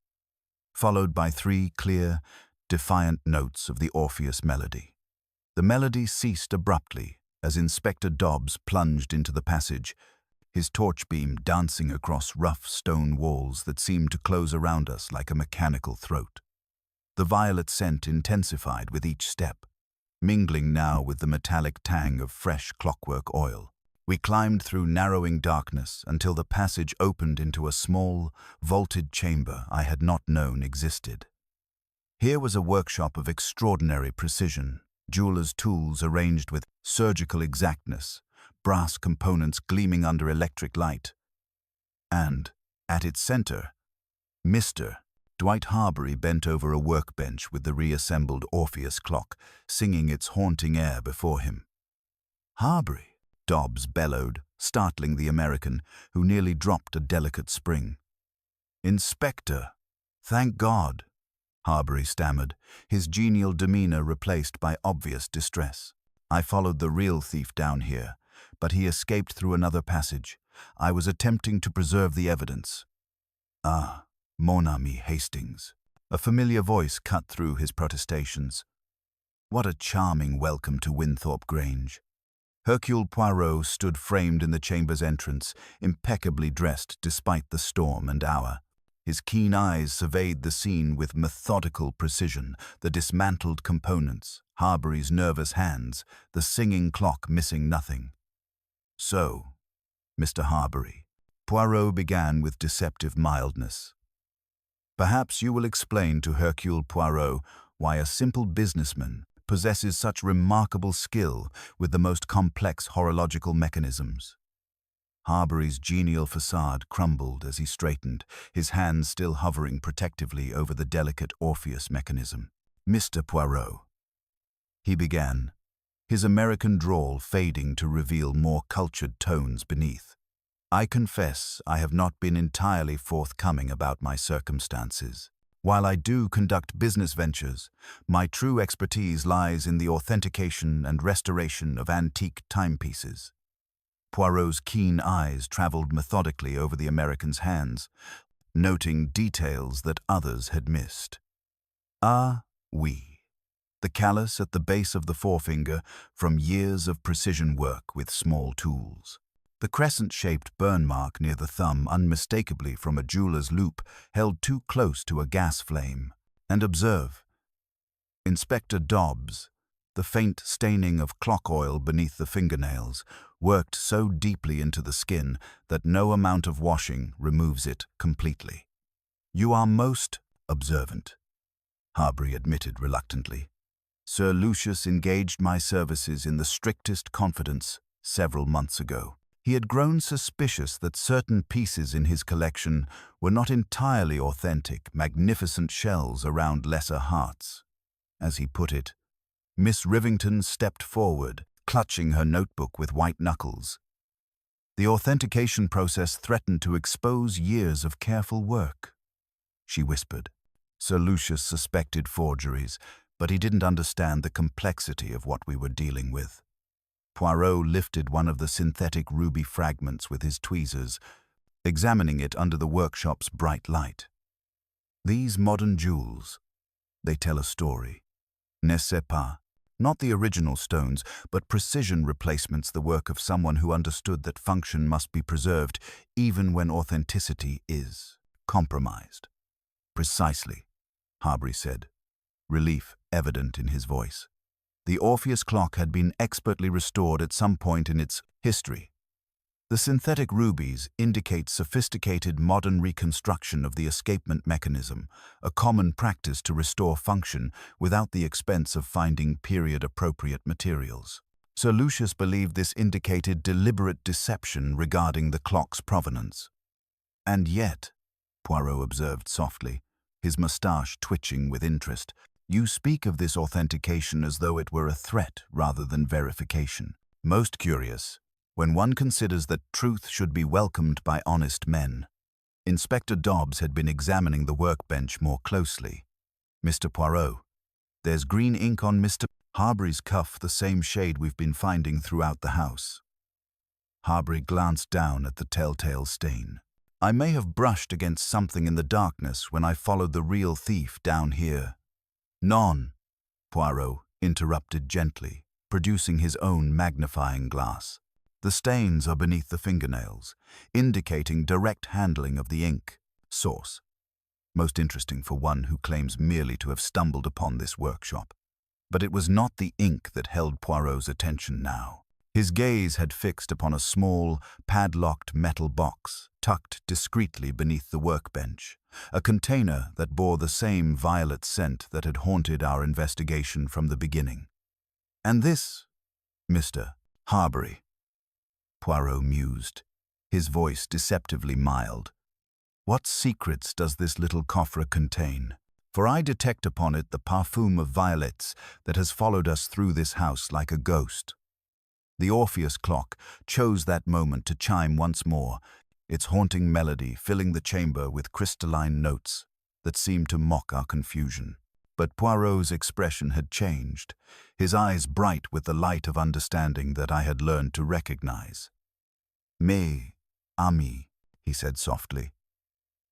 followed by 3 clear, defiant notes of the Orpheus melody. The melody ceased abruptly as Inspector Dobbs plunged into the passage, his torch beam dancing across rough stone walls that seemed to close around us like a mechanical throat. The violet scent intensified with each step, mingling now with the metallic tang of fresh clockwork oil. We climbed through narrowing darkness until the passage opened into a small, vaulted chamber I had not known existed. Here was a workshop of extraordinary precision, jeweler's tools arranged with surgical exactness, brass components gleaming under electric light. And, at its center, Mr. Dwight Harbury bent over a workbench with the reassembled Orpheus clock, singing its haunting air before him. "Harbury," Dobbs bellowed, startling the American, who nearly dropped a delicate spring. "Inspector, thank God," Harbury stammered, his genial demeanor replaced by obvious distress. "I followed the real thief down here, but he escaped through another passage. I was attempting to preserve the evidence." "Ah, mon ami Hastings," a familiar voice cut through his protestations. "What a charming welcome to Winthorpe Grange." Hercule Poirot stood framed in the chamber's entrance, impeccably dressed despite the storm and hour. His keen eyes surveyed the scene with methodical precision, the dismantled components, Harbury's nervous hands, the singing clock missing nothing. "So, Mr. Harbury," Poirot began with deceptive mildness, "perhaps you will explain to Hercule Poirot why a simple businessman possesses such remarkable skill with the most complex horological mechanisms." Harbury's genial facade crumbled as he straightened, his hands still hovering protectively over the delicate Orpheus mechanism. "Mr. Poirot," he began, his American drawl fading to reveal more cultured tones beneath. "I confess I have not been entirely forthcoming about my circumstances. While I do conduct business ventures, my true expertise lies in the authentication and restoration of antique timepieces." Poirot's keen eyes traveled methodically over the American's hands, noting details that others had missed. "Ah, oui. The callus at the base of the forefinger from years of precision work with small tools. The crescent-shaped burn mark near the thumb unmistakably from a jeweler's loop held too close to a gas flame. And observe, Inspector Dobbs, the faint staining of clock oil beneath the fingernails, worked so deeply into the skin that no amount of washing removes it completely." "You are most observant," Harbury admitted reluctantly. "Sir Lucius engaged my services in the strictest confidence several months ago. He had grown suspicious that certain pieces in his collection were not entirely authentic, magnificent shells around lesser hearts. As he put it, Miss Rivington stepped forward, clutching her notebook with white knuckles. The authentication process threatened to expose years of careful work, she whispered. Sir Lucius suspected forgeries, but he didn't understand the complexity of what we were dealing with. Poirot lifted one of the synthetic ruby fragments with his tweezers, examining it under the workshop's bright light. "These modern jewels, they tell a story. N'est-ce pas? Not the original stones, but precision replacements, the work of someone who understood that function must be preserved even when authenticity is compromised." Precisely, Harbury said, relief evident in his voice. The Orpheus clock had been expertly restored at some point in its history. The synthetic rubies indicate sophisticated modern reconstruction of the escapement mechanism, a common practice to restore function without the expense of finding period-appropriate materials. Sir Lucius believed this indicated deliberate deception regarding the clock's provenance. And yet, Poirot observed softly, his moustache twitching with interest, you speak of this authentication as though it were a threat rather than verification. Most curious, when one considers that truth should be welcomed by honest men. Inspector Dobbs had been examining the workbench more closely. Mr. Poirot, there's green ink on Mr. Harbury's cuff, the same shade we've been finding throughout the house. Harbury glanced down at the telltale stain. I may have brushed against something in the darkness when I followed the real thief down here. Non, Poirot interrupted gently, producing his own magnifying glass. The stains are beneath the fingernails, indicating direct handling of the ink. Source. Most interesting for one who claims merely to have stumbled upon this workshop. But it was not the ink that held Poirot's attention now. His gaze had fixed upon a small, padlocked metal box, tucked discreetly beneath the workbench, a container that bore the same violet scent that had haunted our investigation from the beginning. And this, Mr. Harbury, Poirot mused, his voice deceptively mild. What secrets does this little coffre contain? For I detect upon it the parfum of violets that has followed us through this house like a ghost. The Orpheus clock chose that moment to chime once more, its haunting melody filling the chamber with crystalline notes that seemed to mock our confusion. But Poirot's expression had changed, his eyes bright with the light of understanding that I had learned to recognize. "Mais, ami," he said softly,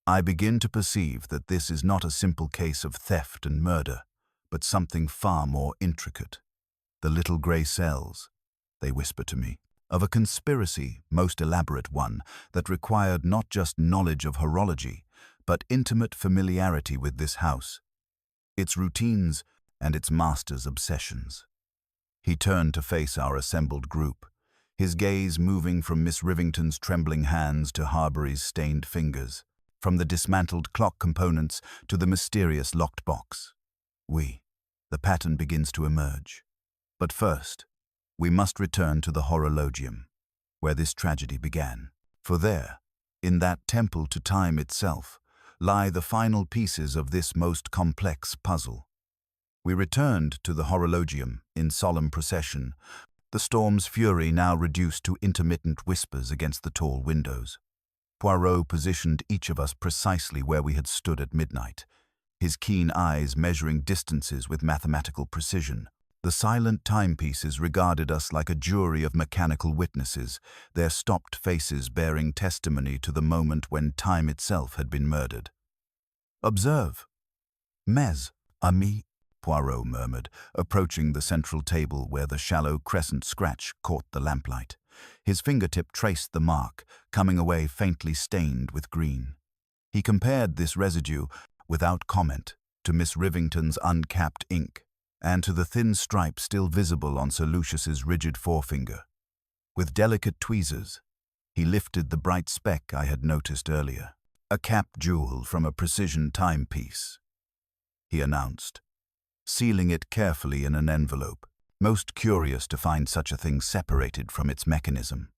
"I begin to perceive that this is not a simple case of theft and murder, but something far more intricate. The little grey cells, they whisper to me, of a conspiracy, most elaborate one, that required not just knowledge of horology, but intimate familiarity with this house, its routines and its master's obsessions." He turned to face our assembled group, his gaze moving from Miss Rivington's trembling hands to Harbury's stained fingers, from the dismantled clock components to the mysterious locked box. The pattern begins to emerge. But first, we must return to the horologium, where this tragedy began. For there, in that temple to time itself, lie the final pieces of this most complex puzzle. We returned to the horologium in solemn procession, the storm's fury now reduced to intermittent whispers against the tall windows. Poirot positioned each of us precisely where we had stood at midnight, his keen eyes measuring distances with mathematical precision. The silent timepieces regarded us like a jury of mechanical witnesses, their stopped faces bearing testimony to the moment when time itself had been murdered. "Observe. Mes amis," Poirot murmured, approaching the central table where the shallow crescent scratch caught the lamplight. His fingertip traced the mark, coming away faintly stained with green. He compared this residue, without comment, to Miss Rivington's uncapped ink, and to the thin stripe still visible on Sir Lucius's rigid forefinger. With delicate tweezers, he lifted the bright speck I had noticed earlier. "A cap jewel from a precision timepiece," he announced, sealing it carefully in an envelope, most curious to find such a thing separated from its mechanism.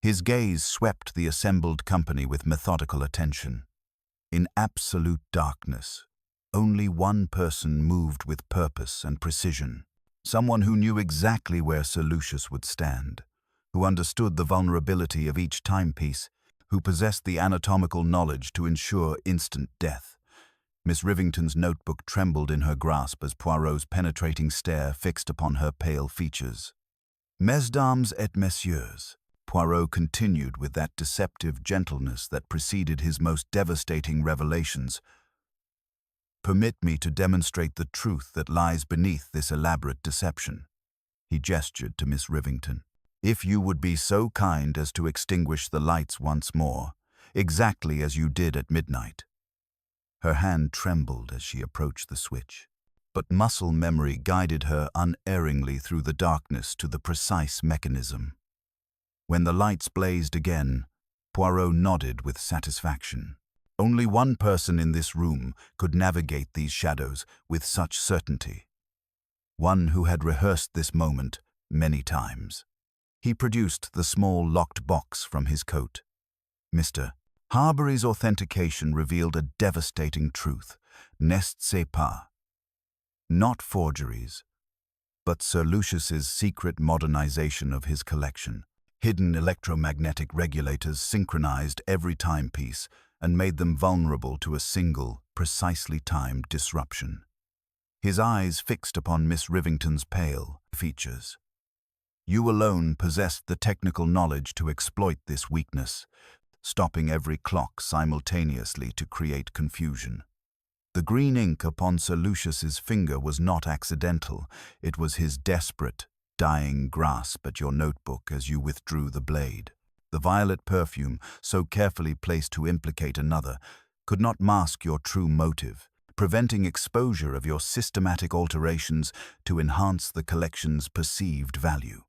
His gaze swept the assembled company with methodical attention. In absolute darkness, only one person moved with purpose and precision, someone who knew exactly where Sir Lucius would stand, who understood the vulnerability of each timepiece, who possessed the anatomical knowledge to ensure instant death. Miss Rivington's notebook trembled in her grasp as Poirot's penetrating stare fixed upon her pale features. "Mesdames et messieurs," Poirot continued with that deceptive gentleness that preceded his most devastating revelations, "permit me to demonstrate the truth that lies beneath this elaborate deception." He gestured to Miss Rivington. "If you would be so kind as to extinguish the lights once more, exactly as you did at midnight." Her hand trembled as she approached the switch, but muscle memory guided her unerringly through the darkness to the precise mechanism. When the lights blazed again, Poirot nodded with satisfaction. Only one person in this room could navigate these shadows with such certainty. One who had rehearsed this moment many times. He produced the small locked box from his coat. Mr. Harbury's authentication revealed a devastating truth. N'est-ce pas? Not forgeries, but Sir Lucius's secret modernization of his collection. Hidden electromagnetic regulators synchronized every timepiece and made them vulnerable to a single, precisely timed disruption. His eyes fixed upon Miss Rivington's pale features. You alone possessed the technical knowledge to exploit this weakness, stopping every clock simultaneously to create confusion. The green ink upon Sir Lucius's finger was not accidental. It was his desperate, dying grasp at your notebook as you withdrew the blade. The violet perfume, so carefully placed to implicate another, could not mask your true motive, preventing exposure of your systematic alterations to enhance the collection's perceived value.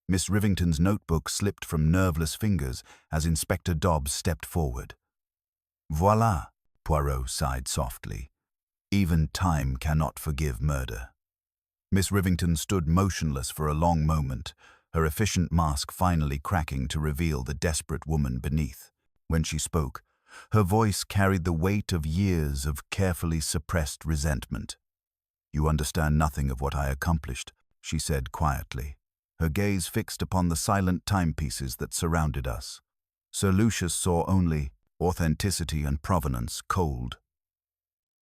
Miss Rivington's notebook slipped from nerveless fingers as Inspector Dobbs stepped forward. Voilà, Poirot sighed softly. Even time cannot forgive murder. Miss Rivington stood motionless for a long moment, her efficient mask finally cracking to reveal the desperate woman beneath. When she spoke, her voice carried the weight of years of carefully suppressed resentment. You understand nothing of what I accomplished, she said quietly, her gaze fixed upon the silent timepieces that surrounded us. Sir Lucius saw only authenticity and provenance, cold,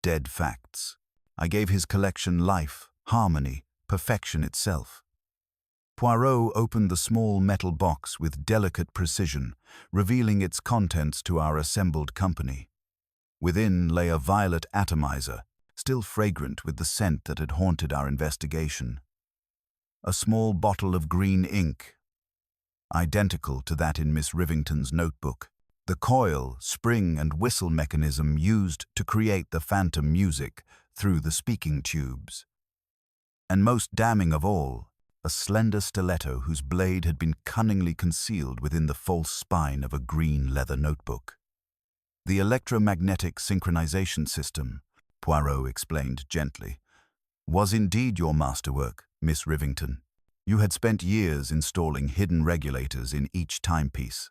dead facts. I gave his collection life, harmony, perfection itself. Poirot opened the small metal box with delicate precision, revealing its contents to our assembled company. Within lay a violet atomizer, still fragrant with the scent that had haunted our investigation. A small bottle of green ink, identical to that in Miss Rivington's notebook. The coil, spring, and whistle mechanism used to create the phantom music through the speaking tubes. And most damning of all, a slender stiletto whose blade had been cunningly concealed within the false spine of a green leather notebook. The electromagnetic synchronization system, Poirot explained gently, was indeed your masterwork, Miss Rivington. You had spent years installing hidden regulators in each timepiece,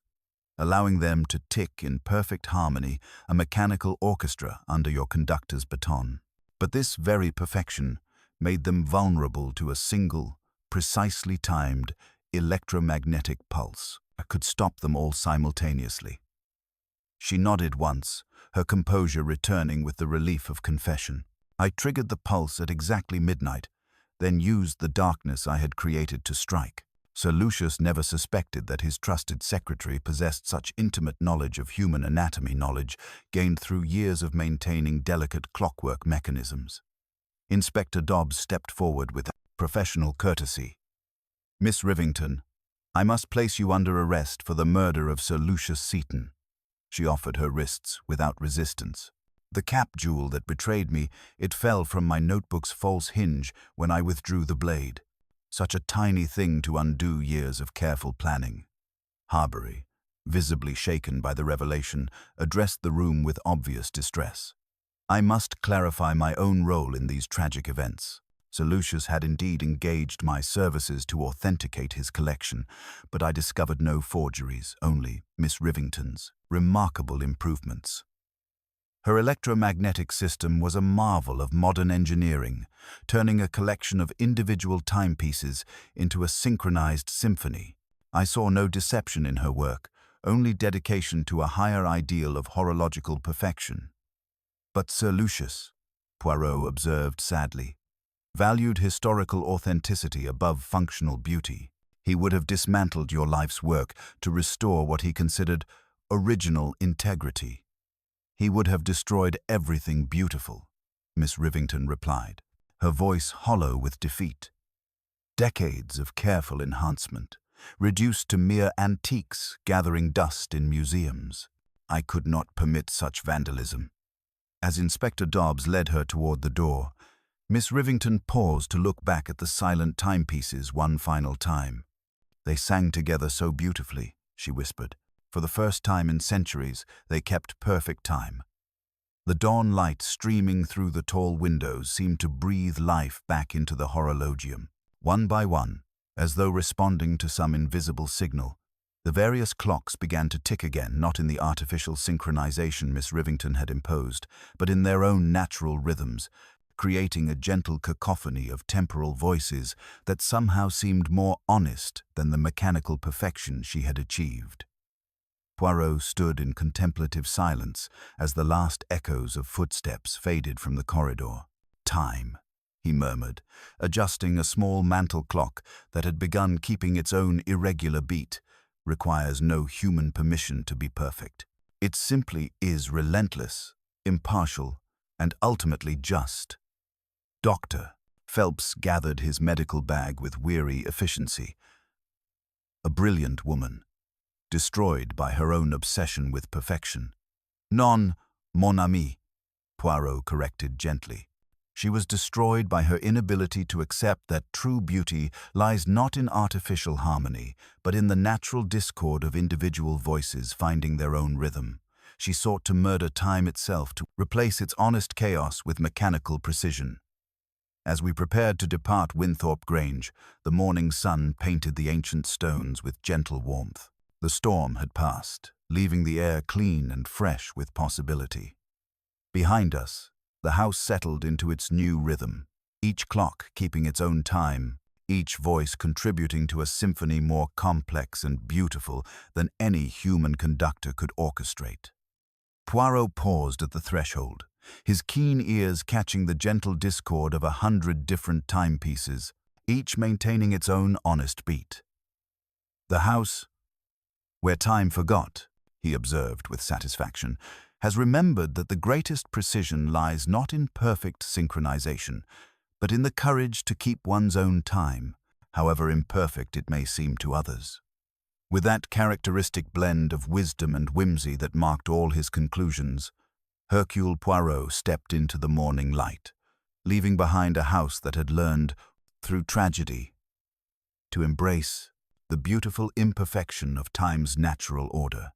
allowing them to tick in perfect harmony, a mechanical orchestra under your conductor's baton. But this very perfection made them vulnerable to a single, precisely timed, electromagnetic pulse that could stop them all simultaneously. She nodded once, her composure returning with the relief of confession. I triggered the pulse at exactly midnight, then used the darkness I had created to strike. Sir Lucius never suspected that his trusted secretary possessed such intimate knowledge of human anatomy, knowledge gained through years of maintaining delicate clockwork mechanisms. Inspector Dobbs stepped forward with professional courtesy. Miss Rivington, I must place you under arrest for the murder of Sir Lucius Seton. She offered her wrists without resistance. The cap jewel that betrayed me, it fell from my notebook's false hinge when I withdrew the blade. Such a tiny thing to undo years of careful planning. Harbury, visibly shaken by the revelation, addressed the room with obvious distress. I must clarify my own role in these tragic events. Sir Lucius had indeed engaged my services to authenticate his collection, but I discovered no forgeries, only Miss Rivington's remarkable improvements. Her electromagnetic system was a marvel of modern engineering, turning a collection of individual timepieces into a synchronized symphony. I saw no deception in her work, only dedication to a higher ideal of horological perfection. But Sir Lucius, Poirot observed sadly, valued historical authenticity above functional beauty. He would have dismantled your life's work to restore what he considered original integrity. He would have destroyed everything beautiful, Miss Rivington replied, her voice hollow with defeat. Decades of careful enhancement, reduced to mere antiques gathering dust in museums. I could not permit such vandalism. As Inspector Dobbs led her toward the door, Miss Rivington paused to look back at the silent timepieces one final time. "They sang together so beautifully," she whispered. "For the first time in centuries, they kept perfect time." The dawn light streaming through the tall windows seemed to breathe life back into the horologium. One by one, as though responding to some invisible signal, the various clocks began to tick again, not in the artificial synchronization Miss Rivington had imposed, but in their own natural rhythms, creating a gentle cacophony of temporal voices that somehow seemed more honest than the mechanical perfection she had achieved. Poirot stood in contemplative silence as the last echoes of footsteps faded from the corridor. "Time," he murmured, adjusting a small mantel clock that had begun keeping its own irregular beat, "requires no human permission to be perfect. It simply is relentless, impartial, and ultimately just." "Doctor." Phelps gathered his medical bag with weary efficiency. "A brilliant woman, destroyed by her own obsession with perfection." "Non, mon ami," Poirot corrected gently. "She was destroyed by her inability to accept that true beauty lies not in artificial harmony, but in the natural discord of individual voices finding their own rhythm. She sought to murder time itself, to replace its honest chaos with mechanical precision." As we prepared to depart Winthorpe Grange, the morning sun painted the ancient stones with gentle warmth. The storm had passed, leaving the air clean and fresh with possibility. Behind us, the house settled into its new rhythm, each clock keeping its own time, each voice contributing to a symphony more complex and beautiful than any human conductor could orchestrate. Poirot paused at the threshold, his keen ears catching the gentle discord of 100 different timepieces, each maintaining its own honest beat. "The house where time forgot," he observed with satisfaction, "has remembered that the greatest precision lies not in perfect synchronization, but in the courage to keep one's own time, however imperfect it may seem to others." With that characteristic blend of wisdom and whimsy that marked all his conclusions, Hercule Poirot stepped into the morning light, leaving behind a house that had learned, through tragedy, to embrace the beautiful imperfection of time's natural order.